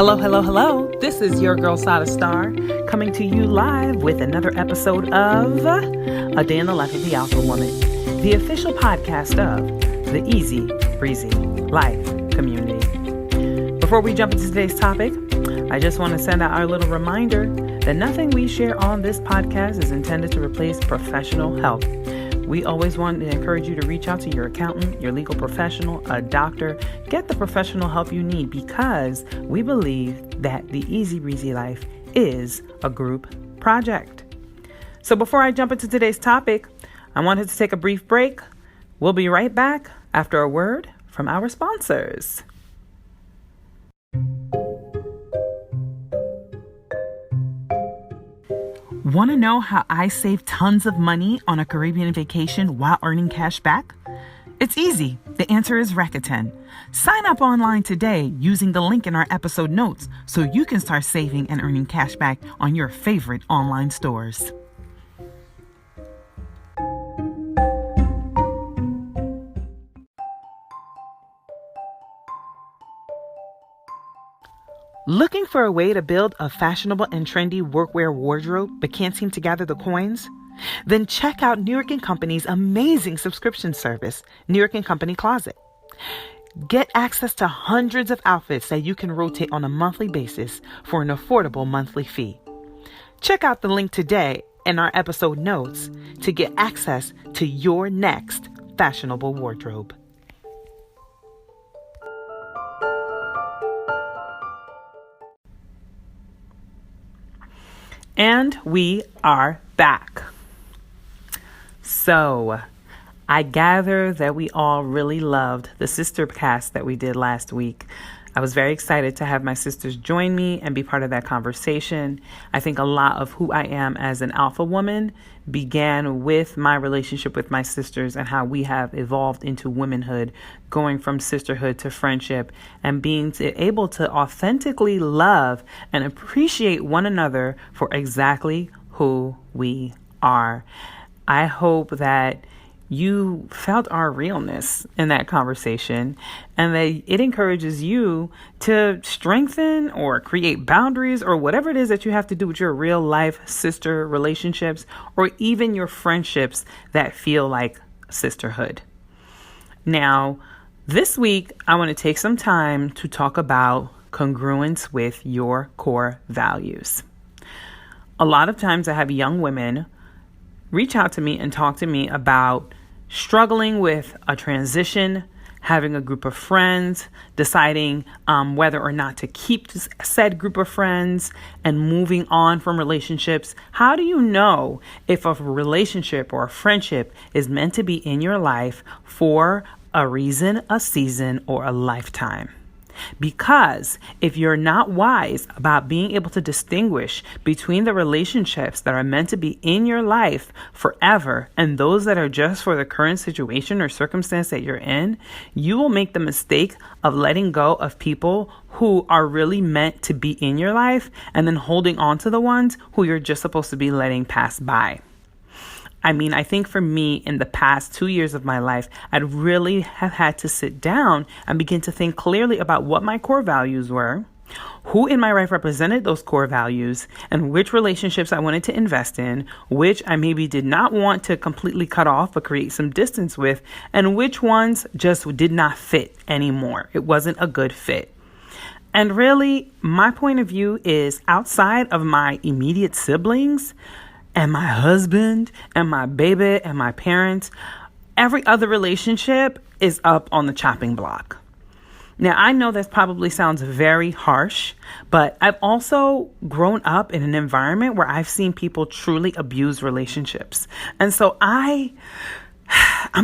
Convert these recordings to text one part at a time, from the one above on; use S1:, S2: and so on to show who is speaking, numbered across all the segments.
S1: Hello, hello, hello. This is your girl, Sada Star, coming to you live with another episode of A Day in the Life of the Alpha Woman, the official podcast of the Easy Breezy Life community. Before we jump into today's topic, I just want to send out our little reminder that nothing we share on this podcast is intended to replace professional help. We always want to encourage you to reach out to your accountant, your legal professional, a doctor. Get the professional help you need because we believe that the Easy Breezy Life is a group project. So before I jump into today's topic, I wanted to take a brief break. We'll be right back after a word from our sponsors. Want to know how I save tons of money on a Caribbean vacation while earning cash back? It's easy. The answer is Rakuten. Sign up online today using the link in our episode notes so you can start saving and earning cash back on your favorite online stores. Looking for a way to build a fashionable and trendy workwear wardrobe but can't seem to gather the coins? Then check out New York & Company's amazing subscription service, New York & Company Closet. Get access to hundreds of outfits that you can rotate on a monthly basis for an affordable monthly fee. Check out the link today in our episode notes to get access to your next fashionable wardrobe. And we are back. So, I gather that we all really loved the sister cast that we did last week. I was very excited to have my sisters join me and be part of that conversation. I think a lot of who I am as an alpha woman began with my relationship with my sisters and how we have evolved into womanhood, going from sisterhood to friendship and being able to authentically love and appreciate one another for exactly who we are. I hope that you felt our realness in that conversation and that it encourages you to strengthen or create boundaries or whatever it is that you have to do with your real life sister relationships or even your friendships that feel like sisterhood. Now, this week, I want to take some time to talk about congruence with your core values. A lot of times I have young women reach out to me and talk to me about struggling with a transition, having a group of friends, deciding whether or not to keep said group of friends, and moving on from relationships. How do you know if a relationship or a friendship is meant to be in your life for a reason, a season, or a lifetime? Because if you're not wise about being able to distinguish between the relationships that are meant to be in your life forever and those that are just for the current situation or circumstance that you're in, you will make the mistake of letting go of people who are really meant to be in your life and then holding on to the ones who you're just supposed to be letting pass by. I think for me, in the past 2 years of my life, I'd really have had to sit down and begin to think clearly about what my core values were, who in my life represented those core values, and which relationships I wanted to invest in, which I maybe did not want to completely cut off but create some distance with, and which ones just did not fit anymore. It wasn't a good fit. And really, my point of view is outside of my immediate siblings, and my husband, and my baby, and my parents, every other relationship is up on the chopping block. Now, I know that probably sounds very harsh, but I've also grown up in an environment where I've seen people truly abuse relationships. And so I'm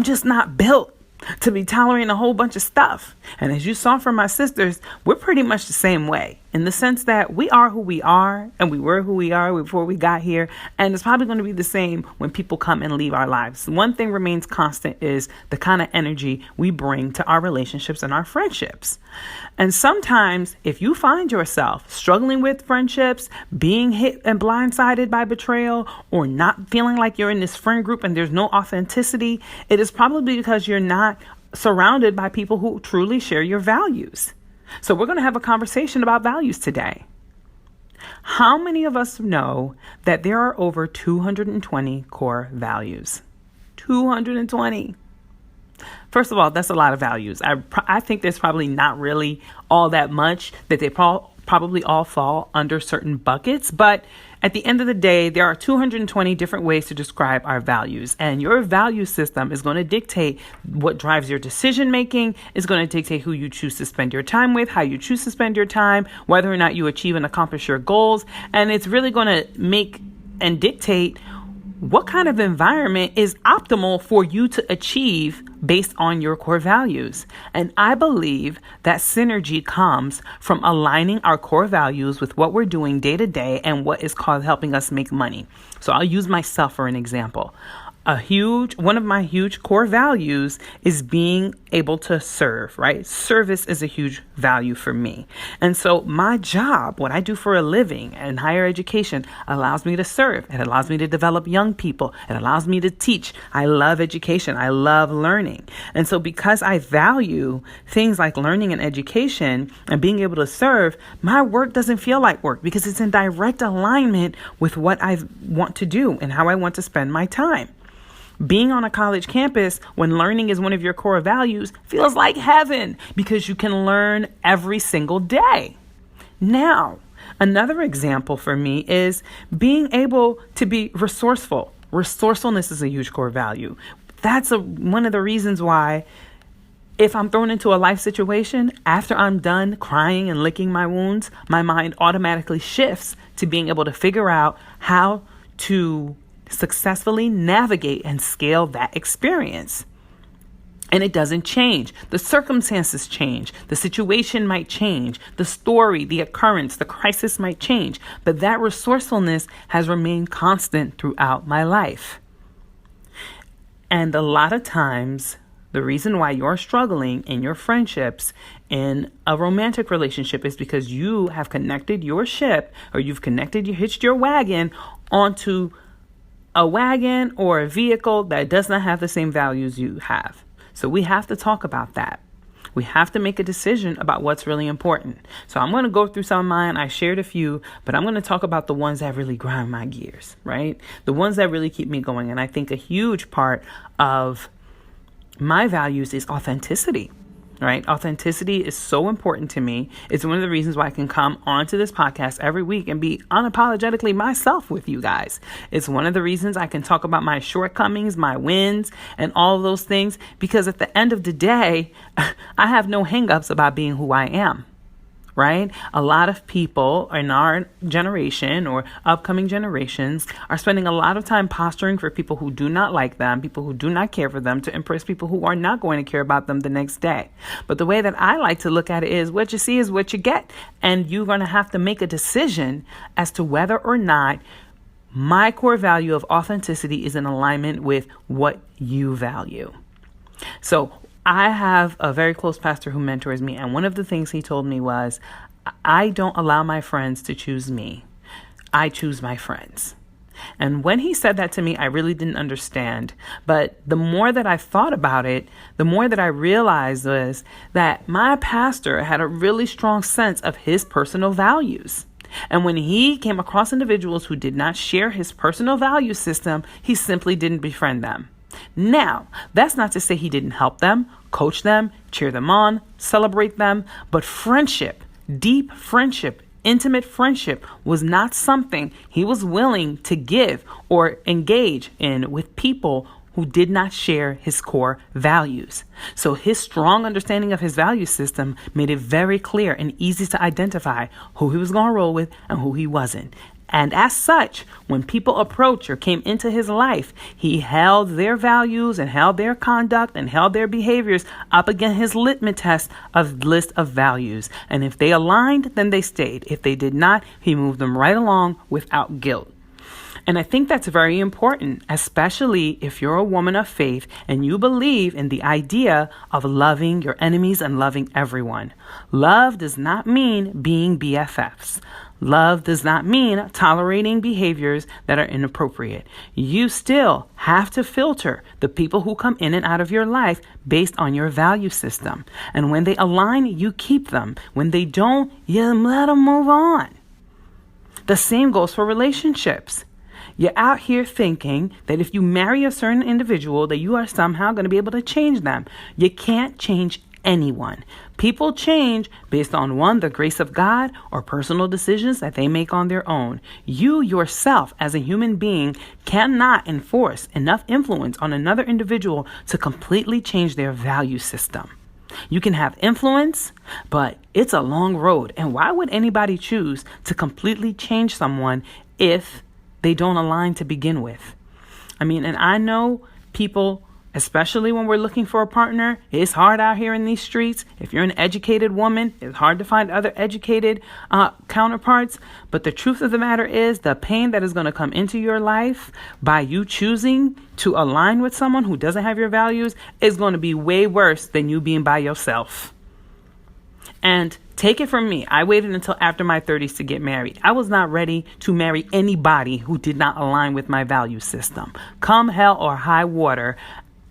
S1: just not built to be tolerating a whole bunch of stuff. And as you saw from my sisters, we're pretty much the same way in the sense that we are who we are and we were who we are before we got here. And it's probably going to be the same when people come and leave our lives. One thing remains constant is the kind of energy we bring to our relationships and our friendships. And sometimes if you find yourself struggling with friendships, being hit and blindsided by betrayal, or not feeling like you're in this friend group and there's no authenticity, it is probably because you're not surrounded by people who truly share your values. So we're going to have a conversation about values today. How many of us know that there are over 220 core values? 220. First of all, that's a lot of values. I think there's probably not really all that much that they probably all fall under certain buckets. But at the end of the day, there are 220 different ways to describe our values. And your value system is going to dictate what drives your decision making. It's going to dictate who you choose to spend your time with, how you choose to spend your time, whether or not you achieve and accomplish your goals. And it's really going to make and dictate what kind of environment is optimal for you to achieve based on your core values. And I believe that synergy comes from aligning our core values with what we're doing day to day and what is called helping us make money. So I'll use myself for an example. One of my huge core values is being able to serve, right? Service is a huge value for me. And so my job, what I do for a living in higher education, allows me to serve. It allows me to develop young people. It allows me to teach. I love education. I love learning. And so because I value things like learning and education and being able to serve, my work doesn't feel like work because it's in direct alignment with what I want to do and how I want to spend my time. Being on a college campus when learning is one of your core values feels like heaven because you can learn every single day. Now, another example for me is being able to be resourceful. Resourcefulness is a huge core value. That's one of the reasons why if I'm thrown into a life situation, after I'm done crying and licking my wounds, my mind automatically shifts to being able to figure out how to successfully navigate and scale that experience. And it doesn't change. The circumstances change. The situation might change. The story, the occurrence, the crisis might change. But that resourcefulness has remained constant throughout my life. And a lot of times, the reason why you're struggling in your friendships, in a romantic relationship, is because you have connected your ship, or you hitched your wagon onto a wagon or a vehicle that does not have the same values you have. So we have to talk about that. We have to make a decision about what's really important. So I'm going to go through some of mine. I shared a few, but I'm going to talk about the ones that really grind my gears, right? The ones that really keep me going. And I think a huge part of my values is authenticity. Right? Authenticity is so important to me. It's one of the reasons why I can come onto this podcast every week and be unapologetically myself with you guys. It's one of the reasons I can talk about my shortcomings, my wins, and all of those things, because at the end of the day, I have no hangups about being who I am. Right? A lot of people in our generation or upcoming generations are spending a lot of time posturing for people who do not like them, people who do not care for them, to impress people who are not going to care about them the next day. But the way that I like to look at it is what you see is what you get. And you're going to have to make a decision as to whether or not my core value of authenticity is in alignment with what you value. So I have a very close pastor who mentors me, and one of the things he told me was, I don't allow my friends to choose me. I choose my friends. And when he said that to me, I really didn't understand. But the more that I thought about it, the more that I realized was that my pastor had a really strong sense of his personal values. And when he came across individuals who did not share his personal value system, he simply didn't befriend them. Now, that's not to say he didn't help them, coach them, cheer them on, celebrate them, but friendship, deep friendship, intimate friendship was not something he was willing to give or engage in with people who did not share his core values. So his strong understanding of his value system made it very clear and easy to identify who he was going to roll with and who he wasn't. And as such, when people approached or came into his life, he held their values and held their conduct and held their behaviors up against his litmus test of list of values. And if they aligned, then they stayed. If they did not, he moved them right along without guilt. And I think that's very important, especially if you're a woman of faith and you believe in the idea of loving your enemies and loving everyone. Love does not mean being BFFs. Love does not mean tolerating behaviors that are inappropriate. You still have to filter the people who come in and out of your life based on your value system. And when they align, you keep them. When they don't, you let them move on. The same goes for relationships. You're out here thinking that if you marry a certain individual, that you are somehow going to be able to change them. You can't change anyone. People change based on one, the grace of God, or personal decisions that they make on their own. You yourself, as a human being, cannot enforce enough influence on another individual to completely change their value system. You can have influence, but it's a long road. And why would anybody choose to completely change someone if they don't align to begin with? And I know people, especially when we're looking for a partner, it's hard out here in these streets. If you're an educated woman, it's hard to find other educated counterparts. But the truth of the matter is, the pain that is going to come into your life by you choosing to align with someone who doesn't have your values is going to be way worse than you being by yourself. And take it from me, I waited until after my 30s to get married. I was not ready to marry anybody who did not align with my value system. Come hell or high water,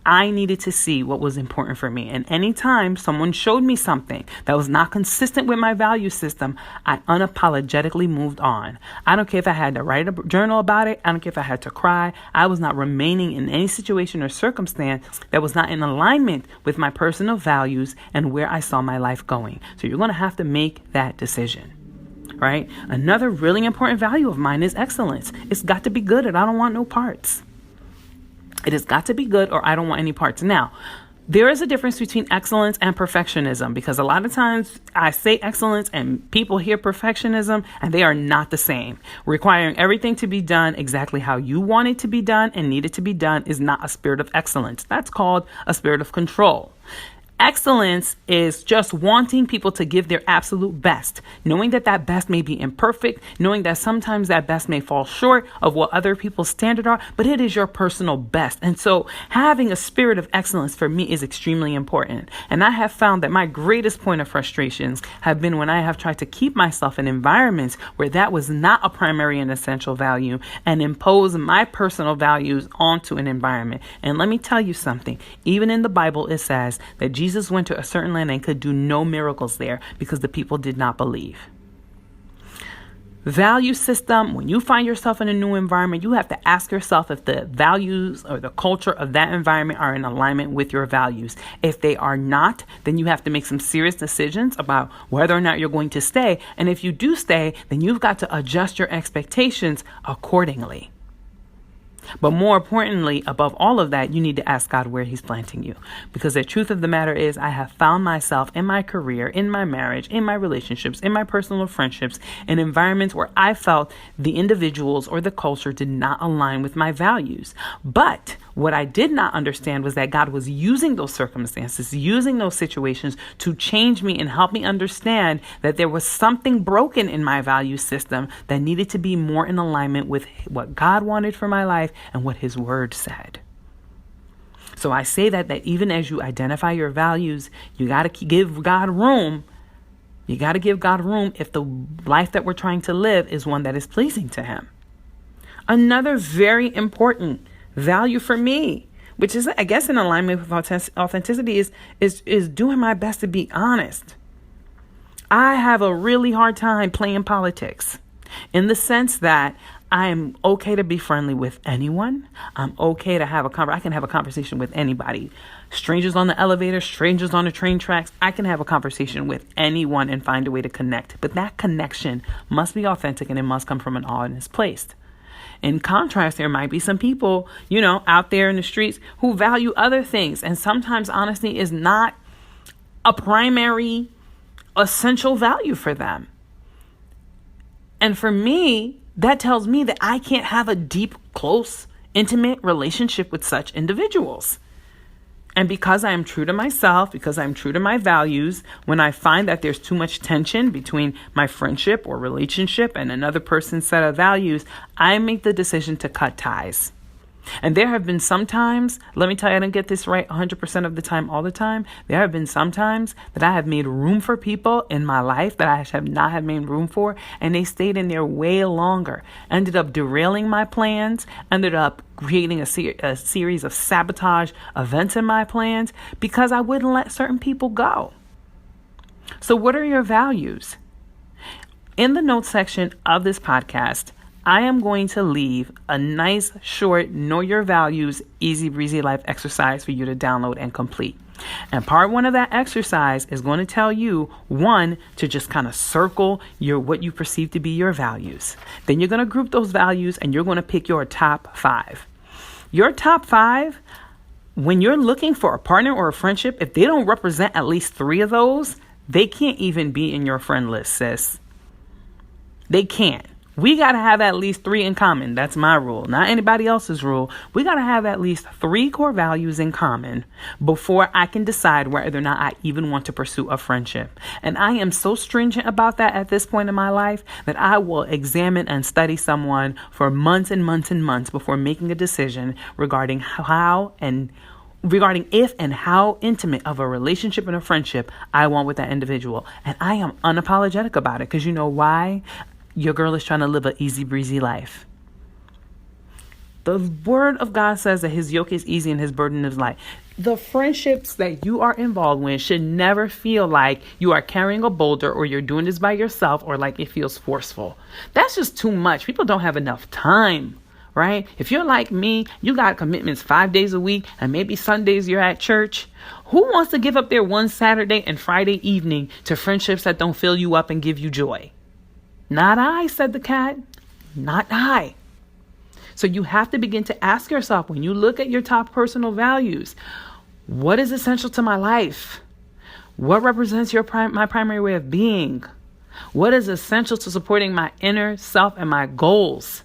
S1: I needed to see what was important for me. And anytime someone showed me something that was not consistent with my value system, I unapologetically moved on. I don't care if I had to write a journal about it. I don't care if I had to cry. I was not remaining in any situation or circumstance that was not in alignment with my personal values and where I saw my life going. So you're going to have to make that decision. Right? Another really important value of mine is excellence. It's got to be good, and I don't want no parts. It has got to be good, or I don't want any parts. Now, there is a difference between excellence and perfectionism, because a lot of times I say excellence and people hear perfectionism, and they are not the same. Requiring everything to be done exactly how you want it to be done and need it to be done is not a spirit of excellence. That's called a spirit of control. Excellence is just wanting people to give their absolute best, knowing that that best may be imperfect, knowing that sometimes that best may fall short of what other people's standards are, but it is your personal best. And so having a spirit of excellence for me is extremely important. And I have found that my greatest point of frustrations have been when I have tried to keep myself in environments where that was not a primary and essential value and impose my personal values onto an environment. And let me tell you something, even in the Bible, it says that Jesus went to a certain land and could do no miracles there because the people did not believe. Value system, when you find yourself in a new environment, you have to ask yourself if the values or the culture of that environment are in alignment with your values. If they are not, then you have to make some serious decisions about whether or not you're going to stay. And if you do stay, then you've got to adjust your expectations accordingly. But more importantly, above all of that, you need to ask God where he's planting you. Because the truth of the matter is, I have found myself in my career, in my marriage, in my relationships, in my personal friendships, in environments where I felt the individuals or the culture did not align with my values. But what I did not understand was that God was using those circumstances, using those situations to change me and help me understand that there was something broken in my value system that needed to be more in alignment with what God wanted for my life and what his word said. So I say that even as you identify your values, you got to give God room. You got to give God room if the life that we're trying to live is one that is pleasing to him. Another very important value for me, which is, I guess, in alignment with authenticity, is doing my best to be honest. I have a really hard time playing politics in the sense that I am okay to be friendly with anyone. I'm okay to have I can have a conversation with anybody. Strangers on the elevator, strangers on the train tracks. I can have a conversation with anyone and find a way to connect. But that connection must be authentic and it must come from an honest place. In contrast, there might be some people, out there in the streets who value other things. And sometimes honesty is not a primary, essential value for them. And for me, that tells me that I can't have a deep, close, intimate relationship with such individuals. And because I am true to myself, because I'm true to my values, when I find that there's too much tension between my friendship or relationship and another person's set of values, I make the decision to cut ties. And there have been some times, let me tell you, I didn't get this right 100% of the time, all the time. There have been some times that I have made room for people in my life that I have not have made room for, and they stayed in there way longer. Ended up derailing my plans, ended up creating a series of sabotage events in my plans because I wouldn't let certain people go. So what are your values? In the notes section of this podcast, I am going to leave a nice, short, know your values, easy breezy life exercise for you to download and complete. And part one of that exercise is going to tell you, one, to just kind of circle what you perceive to be your values. Then you're going to group those values and you're going to pick your top 5. Your top 5, when you're looking for a partner or a friendship, if they don't represent at least 3 of those, they can't even be in your friend list, sis. They can't. We got to have at least 3 in common. That's my rule, not anybody else's rule. We got to have at least 3 core values in common before I can decide whether or not I even want to pursue a friendship. And I am so stringent about that at this point in my life that I will examine and study someone for months and months and months before making a decision regarding if and how intimate of a relationship and a friendship I want with that individual. And I am unapologetic about it because you know why? Your girl is trying to live an easy breezy life. The word of God says that his yoke is easy and his burden is light. The friendships that you are involved with should never feel like you are carrying a boulder or you're doing this by yourself or like it feels forceful. That's just too much. People don't have enough time, right? If you're like me, you got commitments 5 days a week and maybe Sundays you're at church. Who wants to give up their one Saturday and Friday evening to friendships that don't fill you up and give you joy? Not I, said the cat. Not I. So you have to begin to ask yourself when you look at your top personal values, what is essential to my life? What represents my primary way of being? What is essential to supporting my inner self and my goals?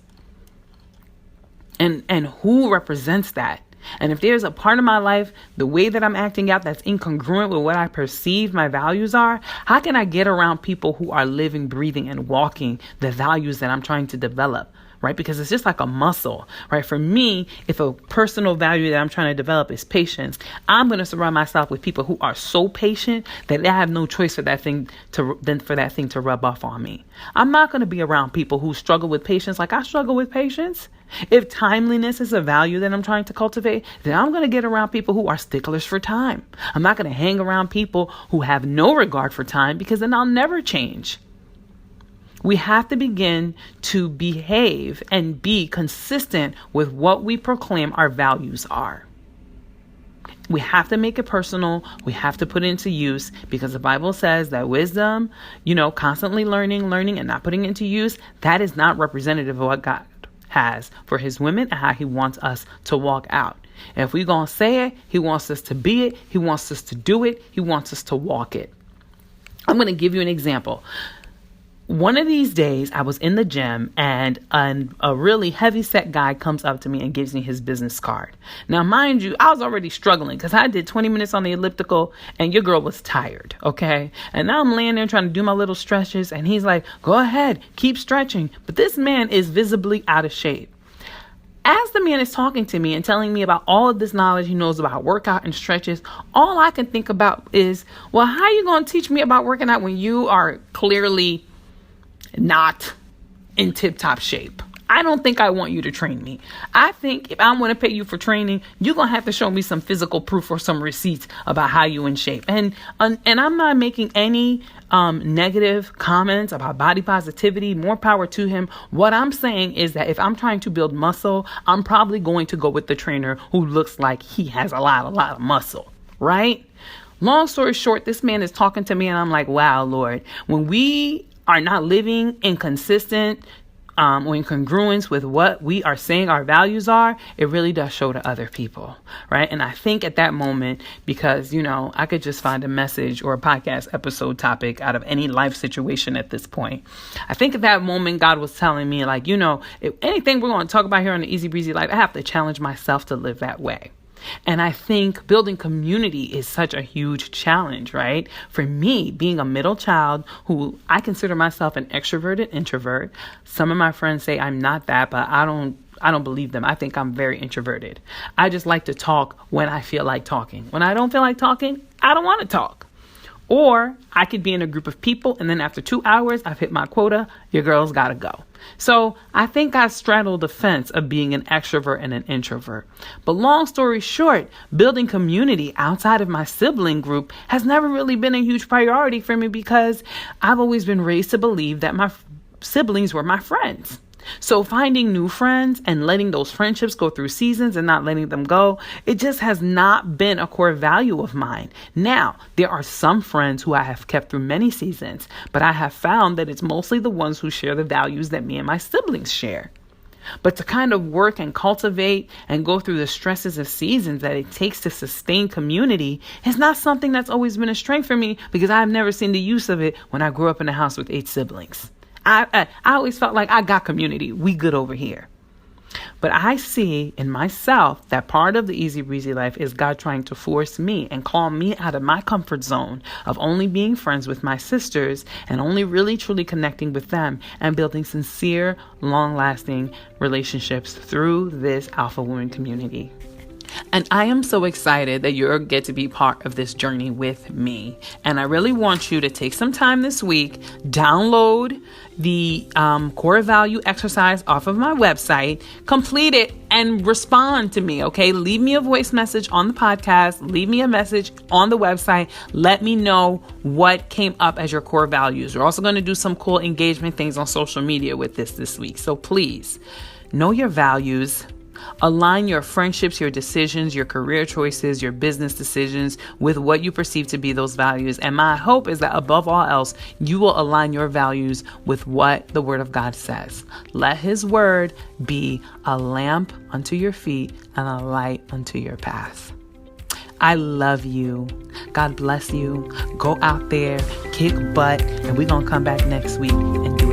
S1: And who represents that? And if there's a part of my life, the way that I'm acting out that's incongruent with what I perceive my values are, how can I get around people who are living, breathing, and walking the values that I'm trying to develop? Right? Because it's just like a muscle, right? For me, if a personal value that I'm trying to develop is patience, I'm going to surround myself with people who are so patient that I have no choice for that thing to rub off on me. I'm not going to be around people who struggle with patience like I struggle with patience. If timeliness is a value that I'm trying to cultivate, then I'm going to get around people who are sticklers for time. I'm not going to hang around people who have no regard for time because then I'll never change. We have to begin to behave and be consistent with what we proclaim our values are. We have to make it personal. We have to put it into use because the Bible says that wisdom, constantly learning and not putting it into use, that is not representative of what God has for his women and how he wants us to walk out. And if we're going to say it, he wants us to be it. He wants us to do it. He wants us to walk it. I'm going to give you an example. One of these days, I was in the gym and a really heavy-set guy comes up to me and gives me his business card. Now, mind you, I was already struggling because I did 20 minutes on the elliptical and your girl was tired, okay? And now I'm laying there trying to do my little stretches and he's like, go ahead, keep stretching. But this man is visibly out of shape. As the man is talking to me and telling me about all of this knowledge he knows about workout and stretches, all I can think about is, well, how are you going to teach me about working out when you are clearly not in tip-top shape? I don't think I want you to train me. I think if I want to pay you for training, you're going to have to show me some physical proof or some receipts about how you in shape. And I'm not making any negative comments about body positivity. More power to him. What I'm saying is that if I'm trying to build muscle, I'm probably going to go with the trainer who looks like he has a lot of muscle, right? Long story short, this man is talking to me and I'm like, wow, Lord, when we are not living in consistent or in congruence with what we are saying our values are, it really does show to other people, right? And I think at that moment, because, I could just find a message or a podcast episode topic out of any life situation at this point. I think at that moment, God was telling me, like, if anything we're going to talk about here on the Easy Breezy Life, I have to challenge myself to live that way. And I think building community is such a huge challenge, right? For me, being a middle child who I consider myself an extroverted introvert. Some of my friends say I'm not that, but I I don't believe them. I think I'm very introverted. I just like to talk when I feel like talking. When I don't feel like talking, I don't want to talk. Or I could be in a group of people and then after 2 hours, I've hit my quota. Your girl's got to go. So I think I straddle the fence of being an extrovert and an introvert. But long story short, building community outside of my sibling group has never really been a huge priority for me because I've always been raised to believe that my siblings were my friends. So finding new friends and letting those friendships go through seasons and not letting them go, it just has not been a core value of mine. Now, there are some friends who I have kept through many seasons, but I have found that it's mostly the ones who share the values that me and my siblings share. But to kind of work and cultivate and go through the stresses of seasons that it takes to sustain community is not something that's always been a strength for me because I've never seen the use of it when I grew up in a house with 8 siblings. I always felt like I got community. We good over here. But I see in myself that part of the easy breezy life is God trying to force me and call me out of my comfort zone of only being friends with my sisters and only really truly connecting with them and building sincere, long-lasting relationships through this Alpha Woman community. And I am so excited that you get to be part of this journey with me. And I really want you to take some time this week, download the core value exercise off of my website, complete it, and respond to me, okay? Leave me a voice message on the podcast. Leave me a message on the website. Let me know what came up as your core values. We're also going to do some cool engagement things on social media with this week. So please know your values. Align your friendships, your decisions, your career choices, your business decisions with what you perceive to be those values. And my hope is that above all else, you will align your values with what the Word of God says. Let His Word be a lamp unto your feet and a light unto your path. I love you. God bless you. Go out there, kick butt, and we're going to come back next week and do